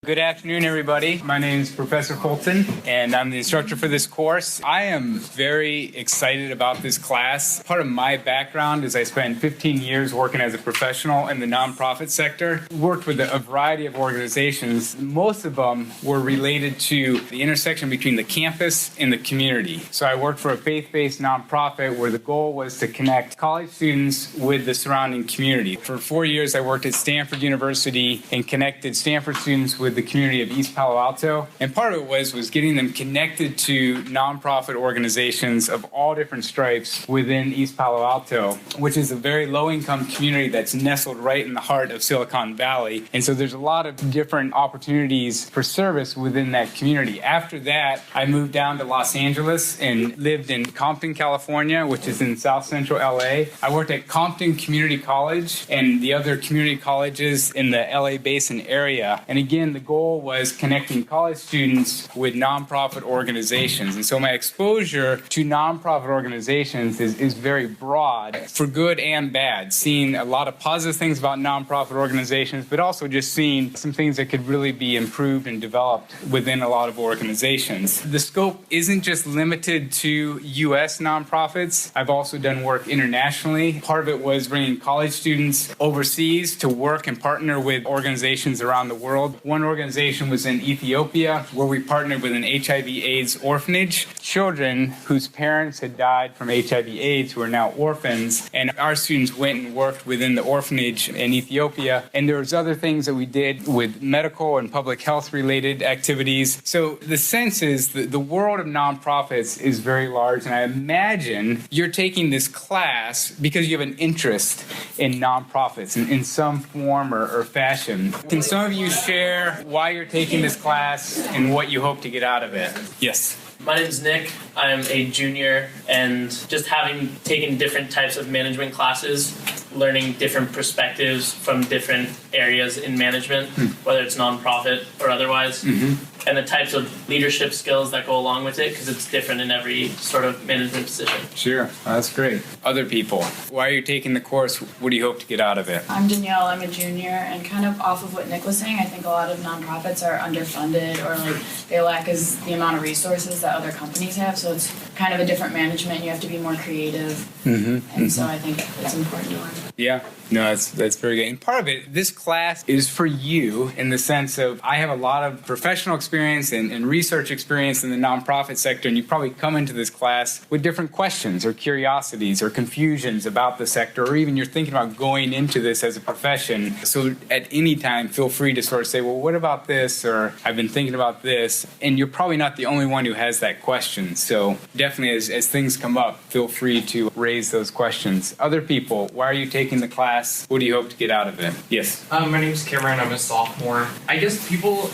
Good afternoon, everybody. My name is Professor Fulton, and I'm the instructor for this course. I am very excited about this class. Part of my background is I spent 15 years working as a professional in the nonprofit sector. Worked with a variety of organizations. Most of them were related to the intersection between the campus and the community. So I worked for a faith-based nonprofit where the goal was to connect college students with the surrounding community. For 4 years, I worked at Stanford University and connected Stanford students with the community of East Palo Alto. And part of it was getting them connected to nonprofit organizations of all different stripes within East Palo Alto, which is a very low-income community that's nestled right in the heart of Silicon Valley. And so there's a lot of different opportunities for service within that community. After that, I moved down to Los Angeles and lived in Compton, California, which is in South Central LA. I worked at Compton Community College and the other community colleges in the LA Basin area. And again, the goal was connecting college students with nonprofit organizations. And so my exposure to nonprofit organizations is very broad, for good and bad, seeing a lot of positive things about nonprofit organizations, but also just seeing some things that could really be improved and developed within a lot of organizations. The scope isn't just limited to U.S. nonprofits. I've also done work internationally. Part of it was bringing college students overseas to work and partner with organizations around the world. One organization was in Ethiopia, where we partnered with an HIV/AIDS orphanage. Children whose parents had died from HIV/AIDS who are now orphans, and our students went and worked within the orphanage in Ethiopia. And there was other things that we did with medical and public health related activities. So the sense is that the world of nonprofits is very large, and I imagine you're taking this class because you have an interest in nonprofits in some form or fashion. Can some of you share why you're taking this class and what you hope to get out of it? Yes. My name's Nick. I'm a junior, and just having taken different types of management classes, learning different perspectives from different areas in management, whether it's nonprofit or otherwise, and the types of leadership skills that go along with it, because it's different in every sort of management position. Sure. That's great. Other people, why are you taking the course? What do you hope to get out of it? I'm Danielle. I'm a junior, and kind of off of what Nick was saying, I think a lot of nonprofits are underfunded, or like they lack the amount of resources that other companies have, so it's kind of a different management. You have to be more creative, so I think it's important to learn. Yeah, no, that's very good. And part of it, this class is for you in the sense of I have a lot of professional experience and research experience in the nonprofit sector, and you probably come into this class with different questions or curiosities or confusions about the sector, or even you're thinking about going into this as a profession. So at any time, feel free to sort of say, well, what about this? Or I've been thinking about this. And you're probably not the only one who has that question. So definitely as things come up, feel free to raise those questions. Other people, why are you taking the class? What do you hope to get out of it? Yes. My name's Cameron. I'm a sophomore. I guess people,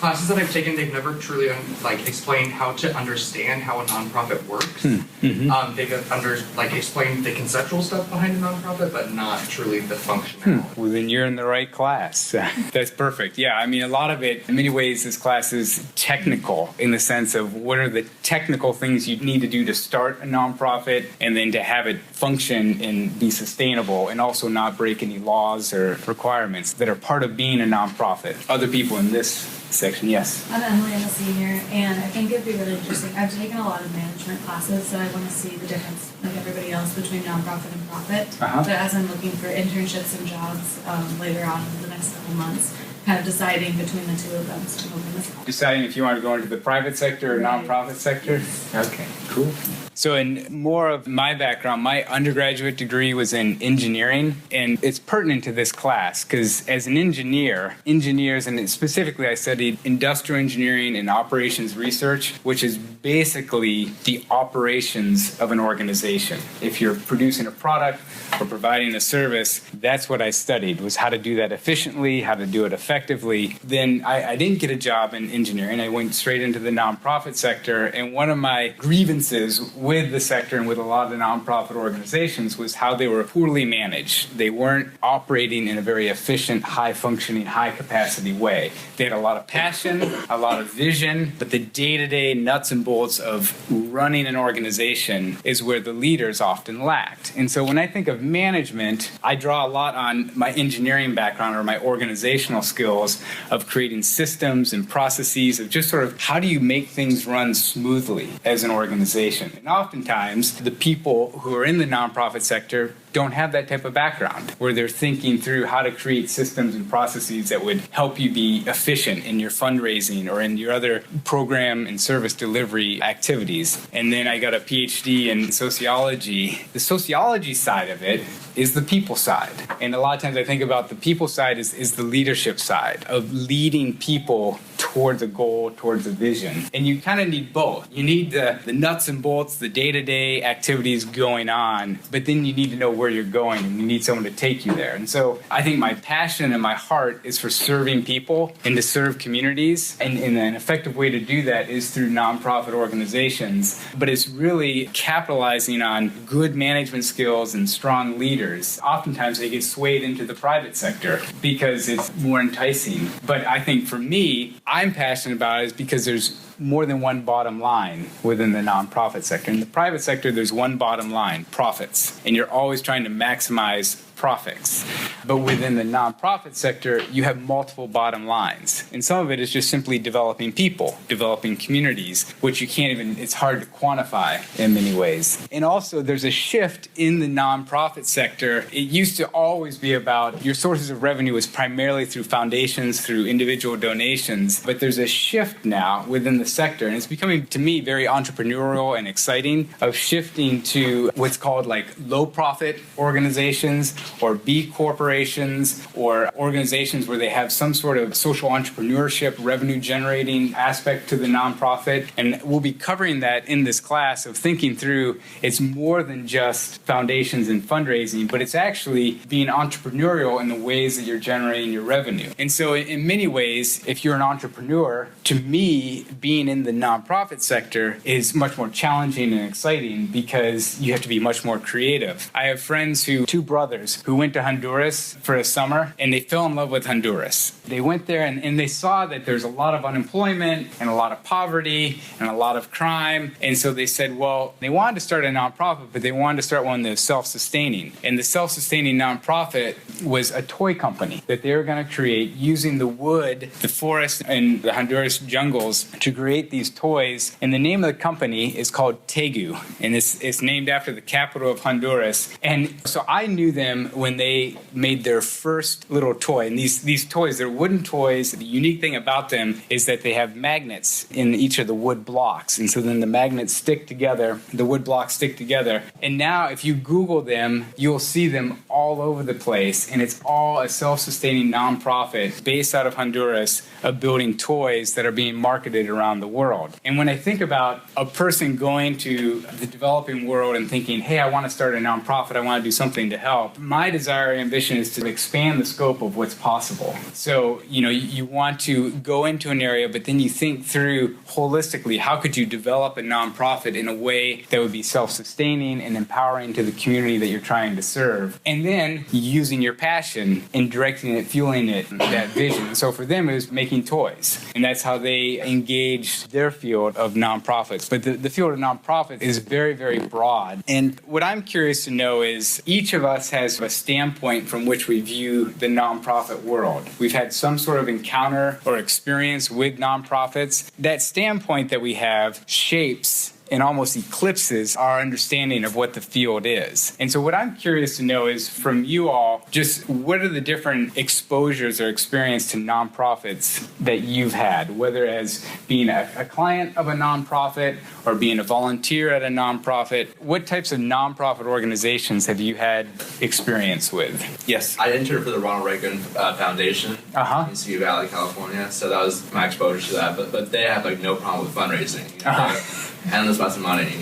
classes that I've taken, they've never truly, explained how to understand how a nonprofit works. They've explained the conceptual stuff behind a nonprofit, but not truly the functionality. Well, then you're in the right class. That's perfect. Yeah, I mean, a lot of it, in many ways, this class is technical in the sense of what are the technical things you need to do to start a nonprofit and then to have it function and be sustainable and also not break any laws or requirements that are part of being a nonprofit. Other people in this section, yes. I'm Emily, I'm a senior, and I think it'd be really interesting. I've taken a lot of management classes, so I want to see the difference, like everybody else, between nonprofit and profit. But as I'm looking for internships and jobs later on in the next couple months, kind of deciding between the two of them. So I'm hoping this helps. Deciding if you want to go into the private sector or nonprofit sector? Okay, cool. So in more of my background, my undergraduate degree was in engineering, and it's pertinent to this class because as an engineers, and specifically I studied industrial engineering and operations research, which is basically the operations of an organization. If you're producing a product or providing a service, that's what I studied, was how to do that efficiently, how to do it effectively. Then I didn't get a job in engineering. I went straight into the nonprofit sector, and one of my grievances with the sector and with a lot of the nonprofit organizations was how they were poorly managed. They weren't operating in a very efficient, high-functioning, high-capacity way. They had a lot of passion, a lot of vision, but the day-to-day nuts and bolts of running an organization is where the leaders often lacked. And so when I think of management, I draw a lot on my engineering background or my organizational skills of creating systems and processes of just sort of how do you make things run smoothly as an organization. And oftentimes, the people who are in the nonprofit sector don't have that type of background where they're thinking through how to create systems and processes that would help you be efficient in your fundraising or in your other program and service delivery activities. And then I got a PhD in sociology. The sociology side of it is the people side. And a lot of times I think about the people side is the leadership side of leading people towards a goal, towards a vision. And you kind of need both. You need the nuts and bolts, the day-to-day activities going on, but then you need to know where you're going and you need someone to take you there. And so I think my passion and my heart is for serving people and to serve communities. And an effective way to do that is through nonprofit organizations. But it's really capitalizing on good management skills and strong leaders. Oftentimes they get swayed into the private sector because it's more enticing. But I think for me, I'm passionate about it is because there's more than one bottom line within the nonprofit sector. In the private sector, there's one bottom line, profits. And you're always trying to maximize profits. But within the nonprofit sector, you have multiple bottom lines. And some of it is just simply developing people, developing communities, which you can't even, it's hard to quantify in many ways. And also there's a shift in the nonprofit sector. It used to always be about your sources of revenue was primarily through foundations, through individual donations. But there's a shift now within the sector, and it's becoming, to me, very entrepreneurial and exciting, of shifting to what's called like low profit organizations or B corporations or organizations where they have some sort of social entrepreneurship, revenue generating aspect to the nonprofit. And we'll be covering that in this class of thinking through it's more than just foundations and fundraising, but it's actually being entrepreneurial in the ways that you're generating your revenue. And so in many ways, if you're an entrepreneur, to me, being in the nonprofit sector is much more challenging and exciting because you have to be much more creative. I have friends two brothers who went to Honduras for a summer and they fell in love with Honduras. They went there and they saw that there's a lot of unemployment and a lot of poverty and a lot of crime. And so they said, well, they wanted to start a nonprofit, but they wanted to start one that was self-sustaining. And the self-sustaining nonprofit was a toy company that they were going to create using the wood, the forest, and the Honduras jungles to create these toys. And the name of the company is called Tegu, and it's named after the capital of Honduras. And so I knew them when they made their first little toy. And these toys, they're wooden toys. The unique thing about them is that they have magnets in each of the wood blocks. And so then the magnets stick together, the wood blocks stick together. And now if you Google them, you'll see them all over the place. And it's all a self-sustaining nonprofit based out of Honduras of building toys that are being marketed around the world. And when I think about a person going to the developing world and thinking, hey, I want to start a nonprofit, I want to do something to help, my desire and ambition is to expand the scope of what's possible. So, you want to go into an area, but then you think through holistically, how could you develop a nonprofit in a way that would be self-sustaining and empowering to the community that you're trying to serve? And then using your passion and directing it, fueling it, that vision. So for them, it was making toys. And that's how they engaged their field of nonprofits. But the field of nonprofits is very, very broad. And what I'm curious to know is each of us has a standpoint from which we view the nonprofit world. We've had some sort of encounter or experience with nonprofits. That standpoint that we have shapes and almost eclipses our understanding of what the field is. And so what I'm curious to know is from you all, just what are the different exposures or experience to nonprofits that you've had, whether as being a client of a nonprofit or being a volunteer at a nonprofit? What types of nonprofit organizations have you had experience with? Yes. I interned for the Ronald Reagan Foundation in Sioux Valley, California, so that was my exposure to that. But they have no problem with fundraising. Endless amounts of money,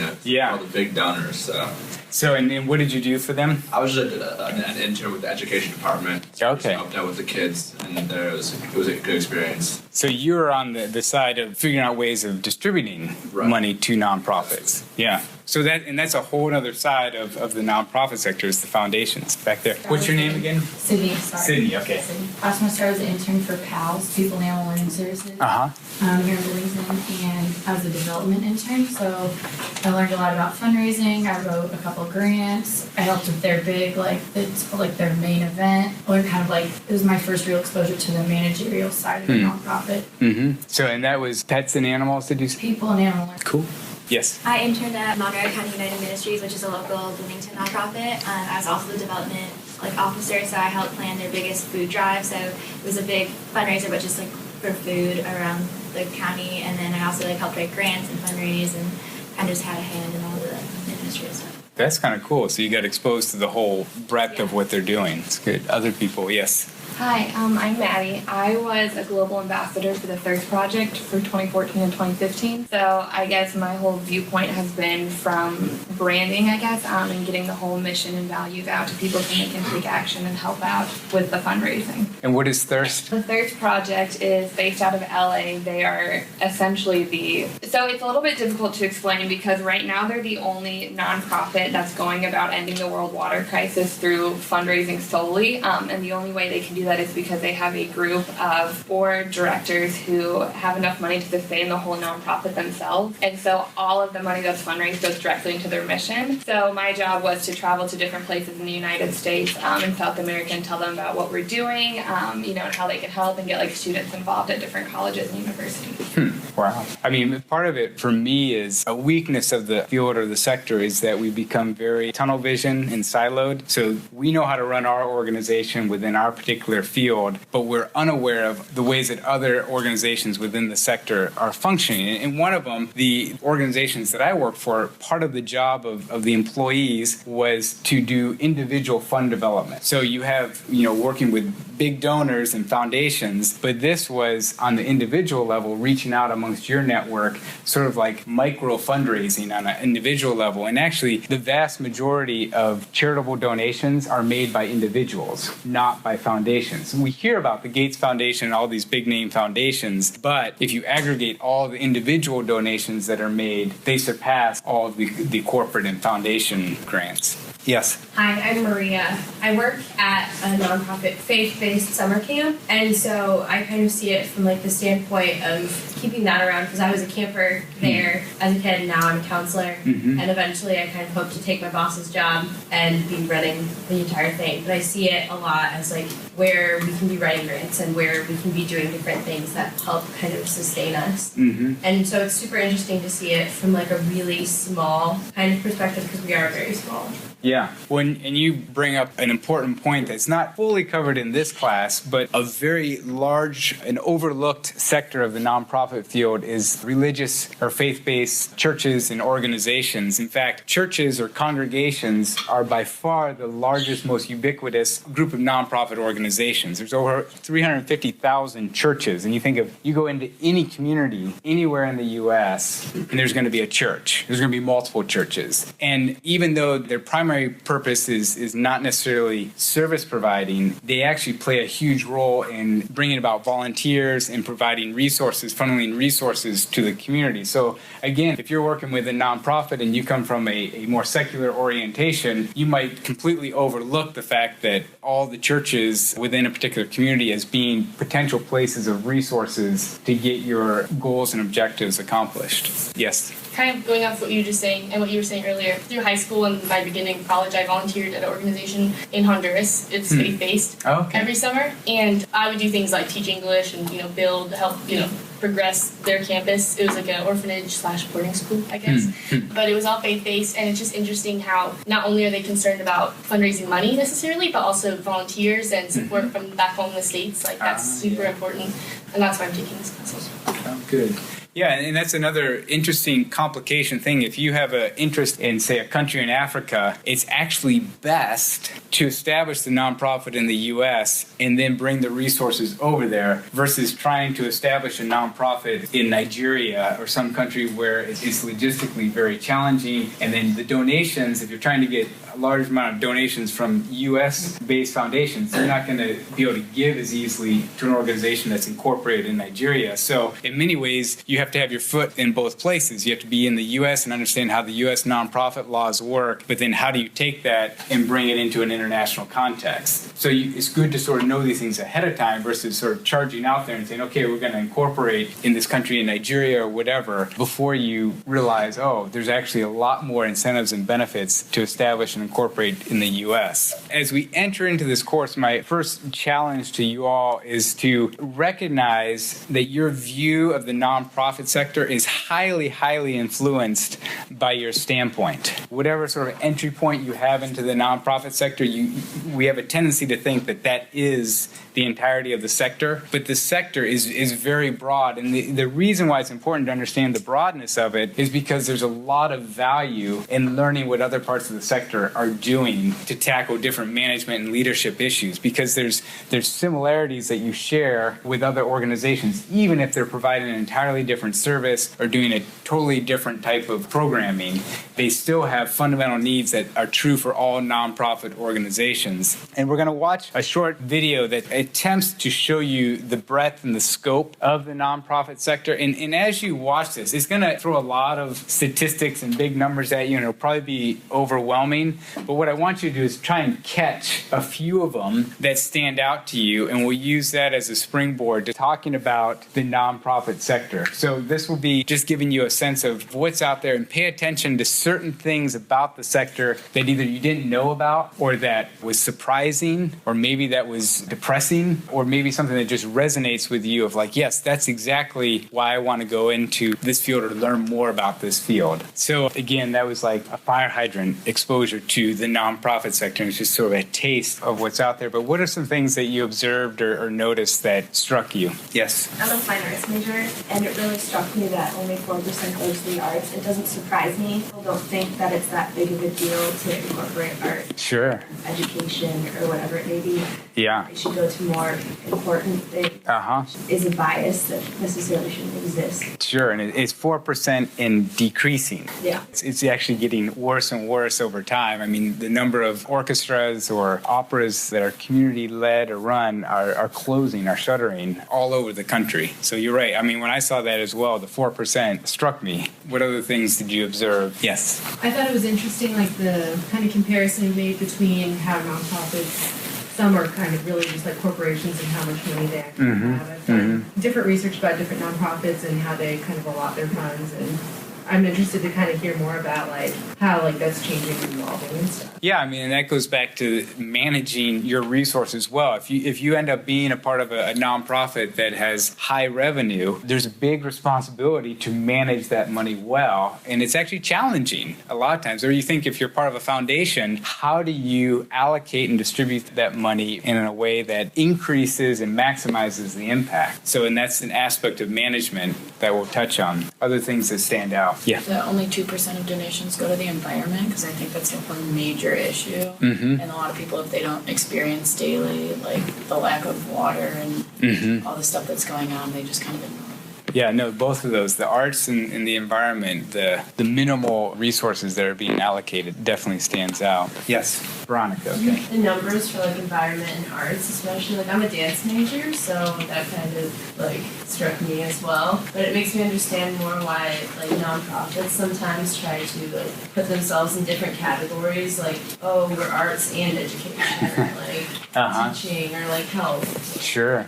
all the big donors. So, and what did you do for them? I was just an intern with the education department. So Okay. I helped out with the kids, and it was a good experience. So you're on the side of figuring out ways of distributing money to nonprofits. Yeah. So that's a whole other side of the nonprofit sector is the foundations back there. What's your name again? Sydney, sorry. Sydney, okay. Last semester I was an intern for PALS, People and Animal Learning Services. Here in Billington, and I was a development intern, so I learned a lot about fundraising. I wrote a couple grants. I helped with their big, it's like their main event. I learned kind of it was my first real exposure to the managerial side of the nonprofit. So, and that was pets and animals, did you say? People and Animal Learning. Cool. Yes. I interned at Monroe County United Ministries, which is a local Bloomington nonprofit. I was also the development officer, so I helped plan their biggest food drive. So it was a big fundraiser, but just for food around the county. And then I also helped write grants and fundraise, and kind of just had a hand in all the administrative stuff. That's kind of cool. So you got exposed to the whole breadth of what they're doing. It's good. Other people, yes. Hi, I'm Maddie. I was a global ambassador for the Thirst Project for 2014 and 2015. So I guess my whole viewpoint has been from branding, and getting the whole mission and values out to people so they can take action and help out with the fundraising. And what is Thirst? The Thirst Project is based out of LA. They are essentially so it's a little bit difficult to explain because right now they're the only nonprofit that's going about ending the world water crisis through fundraising solely. And the only way they can do that is because they have a group of board directors who have enough money to sustain the whole nonprofit themselves. And so all of the money that's fundraised goes directly into their mission. So my job was to travel to different places in the United States and South America and tell them about what we're doing, and how they can help and get students involved at different colleges and universities. Wow. I mean, part of it for me is a weakness of the field or the sector is that we become very tunnel vision and siloed. So we know how to run our organization within our particular field, but we're unaware of the ways that other organizations within the sector are functioning. And one of them, the organizations that I work for, part of the job of the employees was to do individual fund development. So you have, working with big donors and foundations, but this was on the individual level, reaching out amongst your network, sort of like micro fundraising on an individual level. And actually, the vast majority of charitable donations are made by individuals, not by foundations. We hear about the Gates Foundation and all these big name foundations, but if you aggregate all the individual donations that are made, they surpass all of the corporate and foundation grants. Yes. Hi, I'm Maria. I work at a nonprofit faith-based summer camp, and so I kind of see it from the standpoint of keeping that around because I was a camper there as a kid, and now I'm a counselor, and eventually I kind of hope to take my boss's job and be running the entire thing. But I see it a lot as where we can be writing grants and where we can be doing different things that help kind of sustain us. And so it's super interesting to see it from a really small kind of perspective because we are very small. Yeah. And you bring up an important point that's not fully covered in this class, but a very large and overlooked sector of the nonprofit field is religious or faith-based churches and organizations. In fact, churches or congregations are by far the largest, most ubiquitous group of nonprofit organizations. There's over 350,000 churches, and you go into any community anywhere in the U.S., and there's going to be a church. There's going to be multiple churches. And even though their primary purpose is not necessarily service providing, they actually play a huge role in bringing about volunteers and providing resources, funneling resources to the community. So again, if you're working with a nonprofit and you come from a more secular orientation, you might completely overlook the fact that all the churches within a particular community as being potential places of resources to get your goals and objectives accomplished. Yes. Kind of going off what you were just saying and what you were saying earlier, through high school and my beginning of college, I volunteered at an organization in Honduras. It's faith-based every summer. And I would do things like teach English and, help, progress their campus. It was an orphanage/boarding school, I guess. But it was all faith-based, and it's just interesting how not only are they concerned about fundraising money necessarily, but also volunteers and support from back home in the States. That's super important, and that's why I'm taking this class also. Oh, good. Yeah, and that's another interesting complication thing. If you have an interest in, say, a country in Africa, it's actually best to establish the nonprofit in the U.S. and then bring the resources over there versus trying to establish a nonprofit in Nigeria or some country where it's logistically very challenging. And then the donations, if you're trying to get a large amount of donations from U.S.-based foundations, they're not going to be able to give as easily to an organization that's incorporated in Nigeria. So in many ways, you have to have your foot in both places. You have to be in the U.S. and understand how the U.S. nonprofit laws work, but then how do you take that and bring it into an international context? So it's good to sort of know these things ahead of time versus sort of charging out there and saying, okay, we're going to incorporate in this country, in Nigeria or whatever, before you realize, oh, there's actually a lot more incentives and benefits to establish and incorporate in the U.S. As we enter into this course, my first challenge to you all is to recognize that your view of the nonprofit sector is highly, highly influenced by your standpoint. Whatever sort of entry point you have into the nonprofit sector, we have a tendency to think that that is the entirety of the sector, but the sector is very broad, and the reason why it's important to understand the broadness of it is because there's a lot of value in learning what other parts of the sector are doing to tackle different management and leadership issues, because there's similarities that you share with other organizations, even if they're providing an entirely different service or doing a totally different type of programming. They still have fundamental needs that are true for all nonprofit organizations. And we're going to watch a short video that attempts to show you the breadth and the scope of the nonprofit sector. And as you watch this, it's going to throw a lot of statistics and big numbers at you, and it'll probably be overwhelming. But what I want you to do is try and catch a few of them that stand out to you, and we'll use that as a springboard to talking about the nonprofit sector. So this will be just giving you a sense of what's out there, and pay attention to certain things about the sector that either you didn't know about, or that was surprising, or maybe that was depressing, or maybe something that just resonates with you of like, yes, that's exactly why I want to go into this field or to learn more about this field. So again, that was like a fire hydrant exposure to the nonprofit sector, and it's just sort of a taste of what's out there. But what are some things that you observed or noticed that struck you? Yes? I'm a fine arts major, and it really struck me that only 4% goes to the arts. It doesn't surprise me. People don't think that it's that big of a deal to incorporate art. Sure. Education or whatever it may be. Yeah. It should go to more important things. Is a bias that necessarily shouldn't exist. Sure, and it's 4% and decreasing. Yeah. It's actually getting worse and worse over time. I mean, the number of orchestras or operas that are community-led or run are closing, are shuttering all over the country. So you're right. I mean, when I saw that as well, the 4% struck me. What other things did you observe? Yes. I thought it was interesting, like the kind of comparison made between how nonprofits, some are kind of really just like corporations and how much money they actually have. I've done different research about different nonprofits and how they kind of allot their funds, and I'm interested to kind of hear more about like how like that's changing and evolving and stuff. Yeah, I mean, and that goes back to managing your resources well. If you end up being a part of a nonprofit that has high revenue, there's a big responsibility to manage that money well, and it's actually challenging a lot of times. Or you think if you're part of a foundation, how do you allocate and distribute that money in a way that increases and maximizes the impact? So, and that's an aspect of management that we'll touch on. Other things that stand out. Yeah. That only 2% of donations go to the environment, because I think that's one major issue. Mm-hmm. And a lot of people, if they don't experience daily, like the lack of water and all the stuff that's going on, they just kind of ignore it. Yeah, no, both of those, the arts and the environment, the minimal resources that are being allocated definitely stands out. Yes, Veronica. Okay. The numbers for like environment and arts, especially, like I'm a dance major, so that kind of like struck me as well. But it makes me understand more why like nonprofits sometimes try to like put themselves in different categories, like, oh, we're arts and education, or like teaching, or like health. Sure.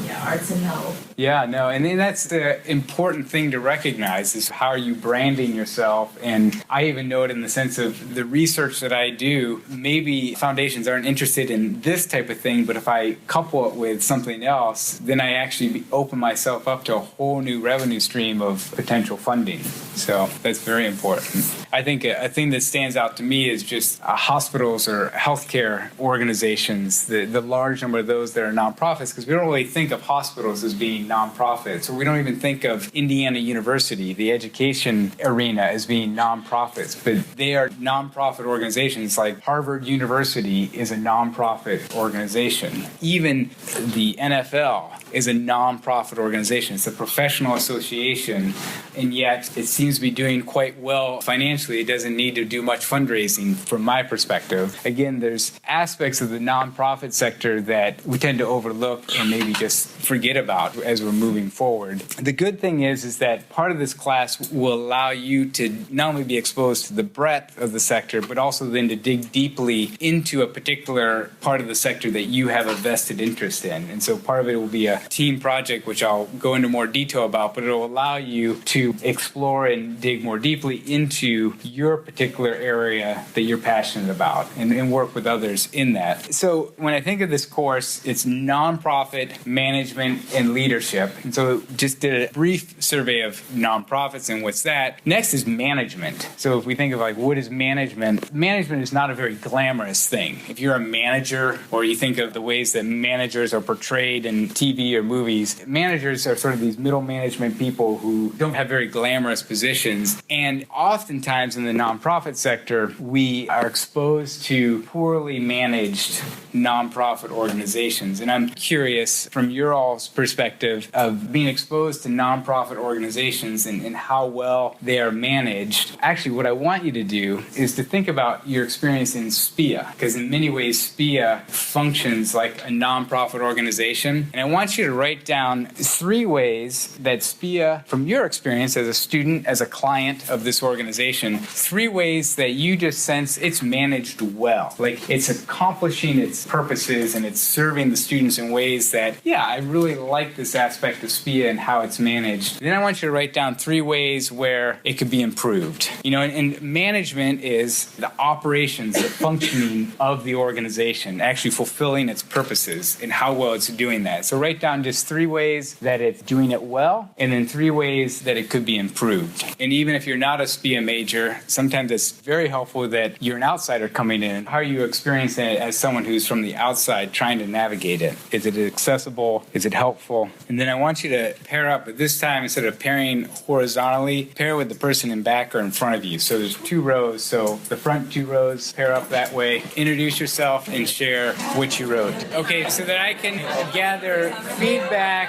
Yeah, arts and health. Yeah, no, and then that's the important thing to recognize is how are you branding yourself. And I even know it in the sense of the research that I do, maybe foundations aren't interested in this type of thing, but if I couple it with something else, then I actually open myself up to a whole new revenue stream of potential funding. So that's very important. I think a thing that stands out to me is just hospitals or healthcare organizations, the large number of those that are nonprofits, because we don't really think of hospitals as being nonprofits, or we don't even think of Indiana University, the education arena, as being nonprofits, but they are nonprofit organizations. Like Harvard University is a nonprofit organization. Even the NFL is a nonprofit organization. It's a professional association, and yet it seems to be doing quite well financially. It doesn't need to do much fundraising from my perspective. Again, there's aspects of the nonprofit sector that we tend to overlook or maybe just forget about as we're moving forward. The good thing is that part of this class will allow you to not only be exposed to the breadth of the sector, but also then to dig deeply into a particular part of the sector that you have a vested interest in. And so part of it will be a team project, which I'll go into more detail about, but it'll allow you to explore and dig more deeply into your particular area that you're passionate about and work with others in that. So when I think of this course, it's nonprofit management and leadership. And so just did a brief survey of nonprofits and what's that. Next is management. So if we think of like, what is management? Management is not a very glamorous thing. If you're a manager, or you think of the ways that managers are portrayed in TV or movies, managers are sort of these middle management people who don't have very glamorous positions. And oftentimes in the nonprofit sector, we are exposed to poorly managed nonprofit organizations. And I'm curious from your all's perspective of being exposed to nonprofit organizations and how well they are managed. Actually, what I want you to do is to think about your experience in SPIA, because in many ways SPIA functions like a nonprofit organization. And I want you to write down 3 ways that SPIA, from your experience as a student, as a client of this organization, 3 ways that you just sense it's managed well. Like it's accomplishing its purposes and it's serving the students in ways that, yeah, I really like this aspect of SPIA and how it's managed. Then I want you to write down 3 ways where it could be improved. You know, and management is the operations, the functioning of the organization, actually fulfilling its purposes and how well it's doing that. So write down just 3 ways that it's doing it well, and then 3 ways that it could be improved. And even if you're not a SPIA major, sometimes it's very helpful that you're an outsider coming in. How are you experiencing it as someone who's from the outside trying to navigate it? Is it accessible? Is it helpful? And then I want you to pair up, but this time instead of pairing horizontally, pair with the person in back or in front of you. So there's 2 rows. So the front 2 rows, pair up that way. Introduce yourself and share what you wrote. Okay, so that I can gather feedback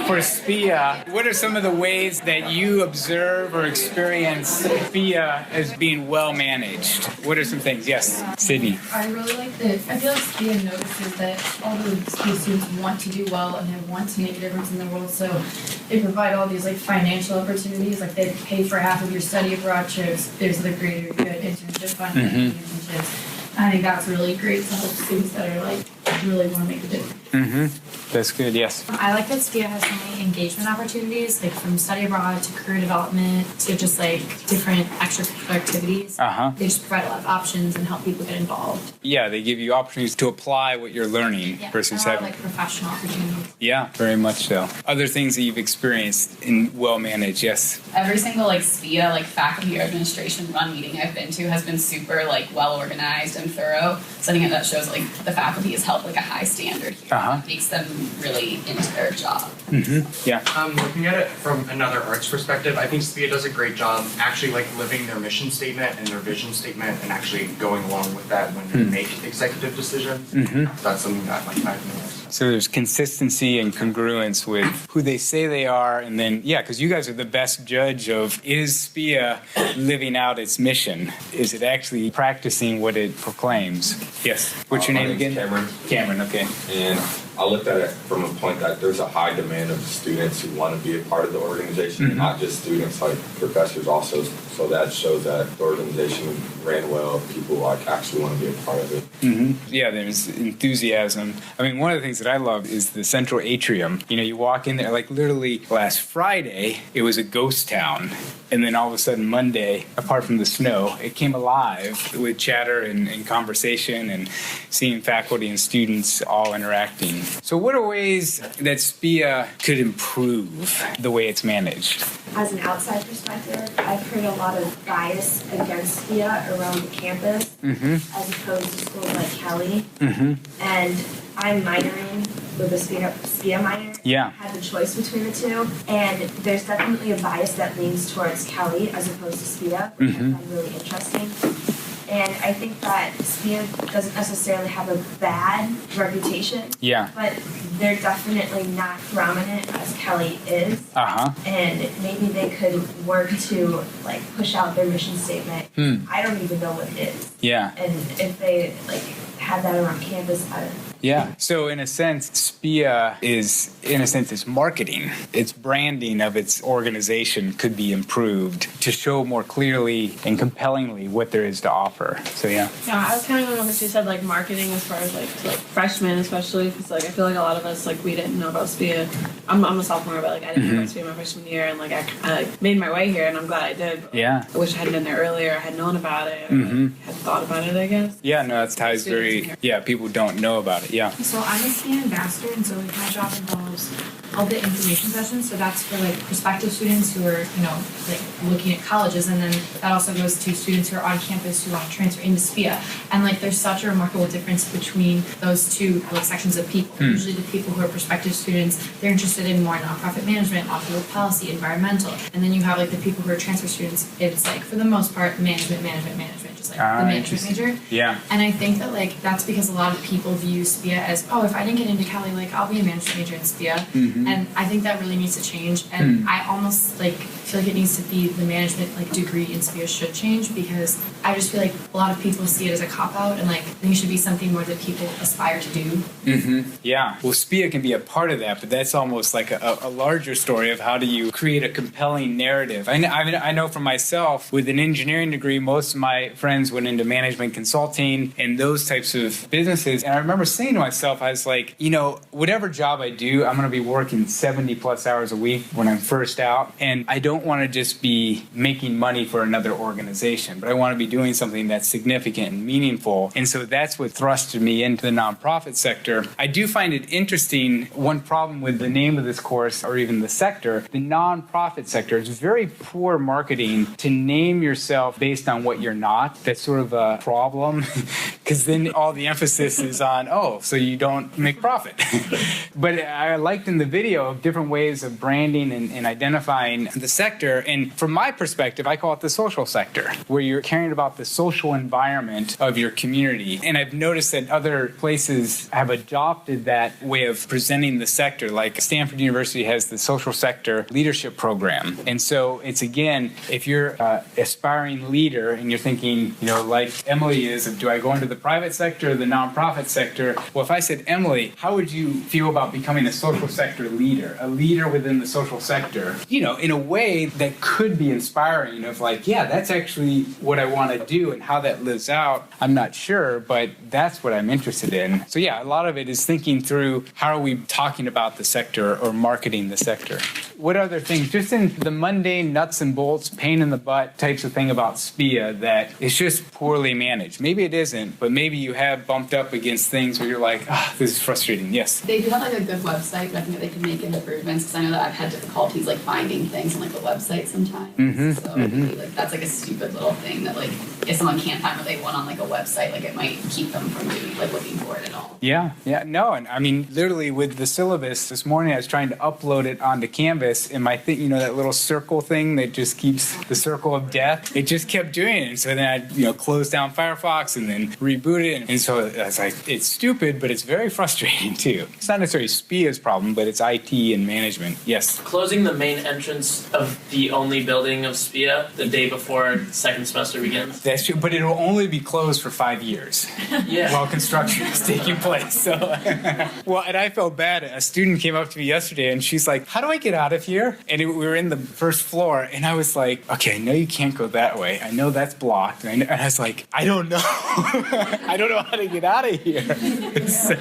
for SPIA. What are some of the ways that you observe or experience SPIA as being well managed? What are some things? Yes, Sydney. I really like that. I feel like SPIA notices that all the SPIA students want to do well and they want to make a difference in the world. So they provide all these like financial opportunities. Like they pay for half of your study abroad trips. There's the greater good internship funding, internships. I think that's really great to help students that are like really want to make a difference. That's good, yes. I like that SPIA has so many engagement opportunities, like from study abroad to career development to just like different extracurricular activities. They just provide a lot of options and help people get involved. Yeah, they give you opportunities to apply what you're learning versus and having. like professional opportunities. Yeah, very much so. Other things that you've experienced in well managed, yes. Every single like SPIA, like faculty or administration run meeting I've been to has been super like well organized and thorough. So I think that shows like the faculty has held like a high standard here. Makes them really into their job. Yeah. Looking at it from another arts perspective, I think SPIA does a great job actually like living their mission statement and their vision statement and actually going along with that when they make executive decisions. That's something that like I've noticed. So there's consistency and congruence with who they say they are, and then, yeah, because you guys are the best judge of, is SPIA living out its mission? Is it actually practicing what it proclaims? Yes. What's your name again? Cameron. Cameron, okay. And I looked at it from a point that there's a high demand of students who want to be a part of the organization, not just students, like professors also. So that shows that the organization ran well. People like actually want to be a part of it. Yeah, there's enthusiasm. I mean, one of the things that I love is the central atrium. You know, you walk in there, like literally last Friday, it was a ghost town. And then all of a sudden Monday, apart from the snow, it came alive with chatter and conversation and seeing faculty and students all interacting. So what are ways that SPIA could improve the way it's managed? As an outside perspective, I've heard a lot of bias against SPIA around the campus as opposed to schools like Kelly. And I'm minoring with a SPIA minor. Yeah. Had the choice between the two, and there's definitely a bias that leans towards Kelly as opposed to SPIA, which I find really interesting. And I think that SPIA doesn't necessarily have a bad reputation. Yeah. But they're definitely not prominent as Kelly is. And maybe they could work to like push out their mission statement. I don't even know what it is. Yeah. And if they like have that around campus, I don't know. Yeah. So in a sense, SPIA is, its marketing, its branding of its organization could be improved to show more clearly and compellingly what there is to offer. So yeah. Yeah, I was kind of going on what you said, like marketing as far as like to like freshmen, especially because like I feel like a lot of us like we didn't know about SPIA. I'm a sophomore, but like I didn't know about SPIA my freshman year, and like I made my way here, and I'm glad I did. But Yeah. I wish I hadn't been there earlier. I had known about it. Or, like, had thought about it, I guess. Yeah. No, that's ties very. Yeah. People don't know about it. Yeah. So I'm a SPIA ambassador, and so like my job involves all the information sessions. So that's for like prospective students who are, like looking at colleges, and then that also goes to students who are on campus who want to transfer into SPIA. And like there's such a remarkable difference between those two like sections of people. Usually the people who are prospective students, they're interested in more nonprofit management, public policy, environmental. And then you have like the people who are transfer students, it's like for the most part management, just like the management major. Yeah. And I think that like that's because a lot of people view SPIA as, oh, if I didn't get into Cali, like I'll be a management major in SPIA. And I think that really needs to change. And I almost like feel like it needs to be the management like degree in SPIA should change, because I just feel like a lot of people see it as a cop-out, and like I think it should be something more that people aspire to do. Yeah. Well, SPIA can be a part of that, but that's almost like a larger story of how do you create a compelling narrative. I know for myself, with an engineering degree, most of my friends went into management consulting and those types of businesses. And I remember saying to myself, I was like, whatever job I do, I'm going to be working 70 plus hours a week when I'm first out. And I don't want to just be making money for another organization, but I want to be doing something that's significant and meaningful. And so that's what thrusted me into the nonprofit sector. I do find it interesting. One problem with the name of this course, or even the sector, the nonprofit sector, is very poor marketing to name yourself based on what you're not. That's sort of a problem, because then all the emphasis is on, so you don't make profit. But I liked in the video different ways of branding and identifying the sector. And from my perspective, I call it the social sector, where you're caring about the social environment of your community. And I've noticed that other places have adopted that way of presenting the sector. Like Stanford University has the social sector leadership program. And so it's, again, if you're an aspiring leader and you're thinking, like Emily is, do I go into the private sector or the nonprofit sector? Well, if I said, Emily, how would you feel about becoming a social sector leader, a leader within the social sector, in a way that could be inspiring of like, yeah, that's actually what I want to do, and how that lives out, I'm not sure, but that's what I'm interested in. So yeah, a lot of it is thinking through how are we talking about the sector or marketing the sector. What other things, just in the mundane nuts and bolts, pain in the butt types of thing about SPIA that is just poorly managed? Maybe it isn't, but maybe you have bumped up against things where you're like, this is frustrating. Yes? They do have like a good website, but I think that they can make improvements, because I know that I've had difficulties like finding things on like the website sometimes. So maybe, like that's like a stupid little thing that like if someone can't find what they want on like a website, like it might keep them from doing like looking for it at all. Yeah. No, and I mean literally with the syllabus this morning, I was trying to upload it onto Canvas, and my thing, that little circle thing that just keeps the circle of death, it just kept doing it. And so then I closed down Firefox and then reboot it, and so I was like, it's stupid, but it's very frustrating too. It's not necessarily SPIA's problem, but it's IT and management. Yes. Closing the main entrance of the only building of SPIA the day before second semester begins. That's true, but it'll only be closed for 5 years. Yeah. While construction is taking place. So, well, and I felt bad. A student came up to me yesterday, and she's like, "How do I get out of here?" And we were in the first floor, and I was like, "Okay, I know you can't go that way. I know that's blocked." And I was like, "I don't know. I don't know how to get out of here." So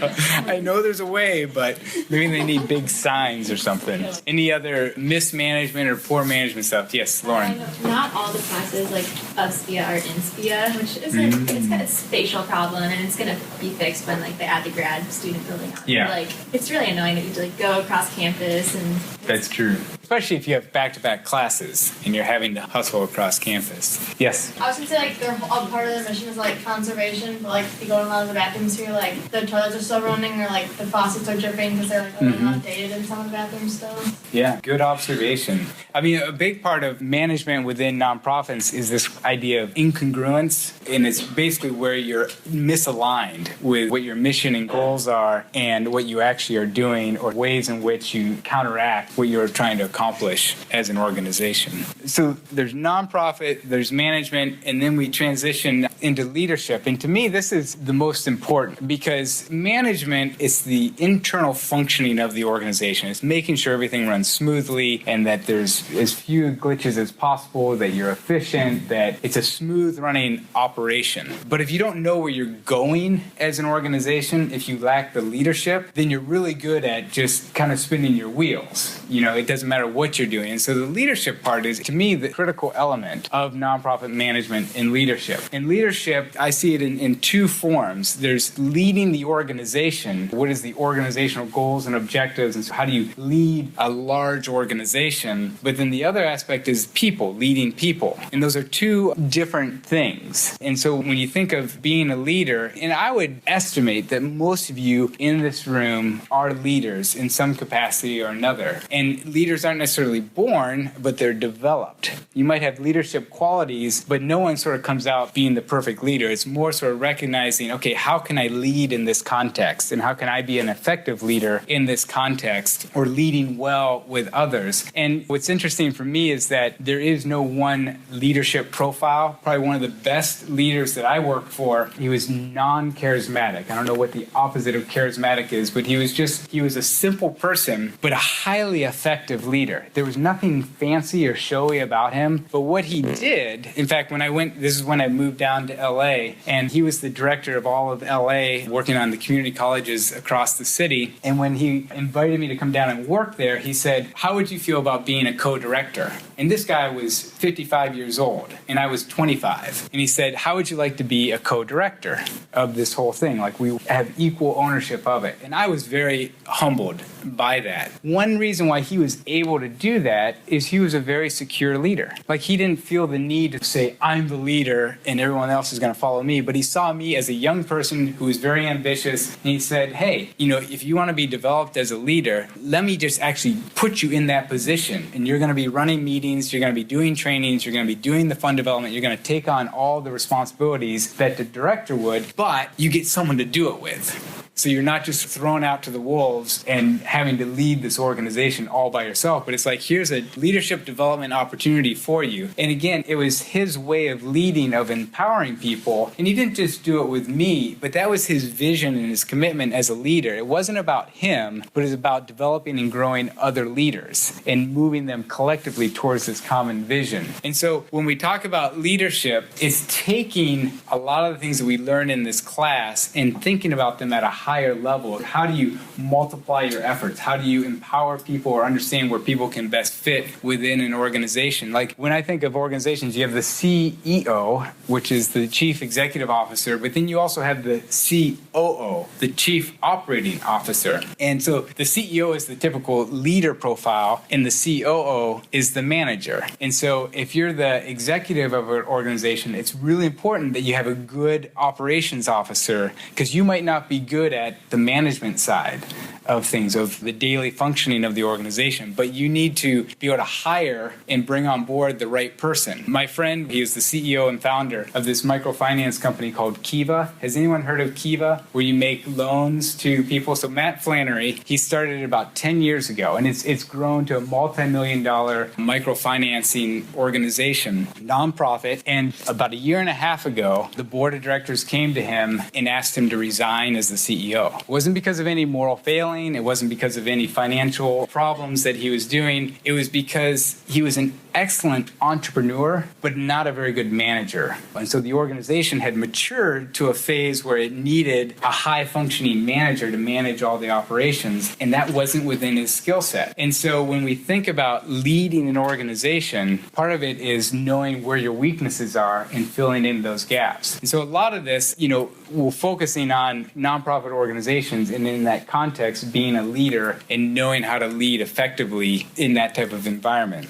I know there's a way, but maybe they need big signs or something. Any other mismanagement or poor management stuff? Yes, Lauren. Not all the classes of SPIA are in SPIA, which is it's got a spatial problem, and it's gonna be fixed when they add the grad student building on. Yeah. It's really annoying that you have to go across campus and. That's true. especially if you have back-to-back classes and you're having to hustle across campus. Yes? I was gonna say, like, their whole part of their mission is, like, conservation, but, like, you go to a lot of the bathrooms here, like, the toilets are still running, or, like, the faucets are dripping because they're, like, a little outdated in some of the bathrooms still. Yeah, good observation. I mean, a big part of management within nonprofits is this idea of incongruence, and it's basically where you're misaligned with what your mission and goals are and what you actually are doing, or ways in which you counteract what you're trying to accomplish as an organization. So there's nonprofit, there's management, and then we transition into leadership. And to me, this is the most important, because management is the internal functioning of the organization. It's making sure everything runs smoothly and that there's as few glitches as possible, that you're efficient, that it's a smooth running operation. But if you don't know where you're going as an organization, if you lack the leadership, then you're really good at just kind of spinning your wheels. You know, it doesn't matter what you're doing. And so the leadership part is, to me, the critical element of nonprofit management and leadership. In leadership, I see it in two forms. There's leading the organization. What is the organizational goals and objectives? And so how do you lead a large organization? But then the other aspect is people, leading people. And those are two different things. And so when you think of being a leader, and I would estimate that most of you in this room are leaders in some capacity or another. And leaders aren't necessarily born, but they're developed. You might have leadership qualities, but no one sort of comes out being the perfect leader. It's more sort of recognizing, okay, how can I lead in this context? And how can I be an effective leader in this context, or leading well with others? And what's interesting for me is that there is no one leadership profile. Probably one of the best leaders that I worked for, he was non-charismatic. I don't know what the opposite of charismatic is, but he was a simple person, but a highly effective leader. There was nothing fancy or showy about him, but what he did, in fact, this is when I moved down to LA, and he was the director of all of LA, working on the community colleges across the city. And when he invited me to come down and work there, he said, "How would you feel about being a co-director?" And this guy was 55 years old, and I was 25. And he said, "How would you like to be a co-director of this whole thing? Like, we have equal ownership of it." And I was very humbled by that. One reason why he was able to do that is he was a very secure leader. Like, he didn't feel the need to say, "I'm the leader and everyone else is going to follow me." But he saw me as a young person who was very ambitious, and he said, "Hey, if you want to be developed as a leader, let me just actually put you in that position, and you're going to be running meetings, you're going to be doing trainings, you're going to be doing the fund development, you're going to take on all the responsibilities that the director would, but you get someone to do it with." So you're not just thrown out to the wolves and having to lead this organization all by yourself, but it's like, here's a leadership development opportunity for you. And again, it was his way of leading, of empowering people. And he didn't just do it with me, but that was his vision and his commitment as a leader. It wasn't about him, but it was about developing and growing other leaders and moving them collectively towards this common vision. And so when we talk about leadership, it's taking a lot of the things that we learn in this class and thinking about them at a higher level. How do you multiply your efforts? How do you empower people or understand where people can best fit within an organization? Like, when I think of organizations, you have the CEO, which is the Chief Executive Officer, but then you also have the COO, the Chief Operating Officer. And so the CEO is the typical leader profile, and the COO is the manager. And so if you're the executive of an organization, it's really important that you have a good operations officer, because you might not be good at the management side of things, of the daily functioning of the organization, but you need to be able to hire and bring on board the right person. My friend, he is the CEO and founder of this microfinance company called Kiva. Has anyone heard of Kiva, where you make loans to people? So Matt Flannery, he started it about 10 years ago, and it's grown to a multi-million-dollar microfinancing organization, nonprofit. And about a year and a half ago, the board of directors came to him and asked him to resign as the CEO. It wasn't because of any moral failing. It wasn't because of any financial problems that he was doing. It was because he was an excellent entrepreneur, but not a very good manager. And so the organization had matured to a phase where it needed a high-functioning manager to manage all the operations, and that wasn't within his skill set. And so when we think about leading an organization, part of it is knowing where your weaknesses are and filling in those gaps. And so a lot of this, we're focusing on nonprofit organizations, and in that context, being a leader and knowing how to lead effectively in that type of environment.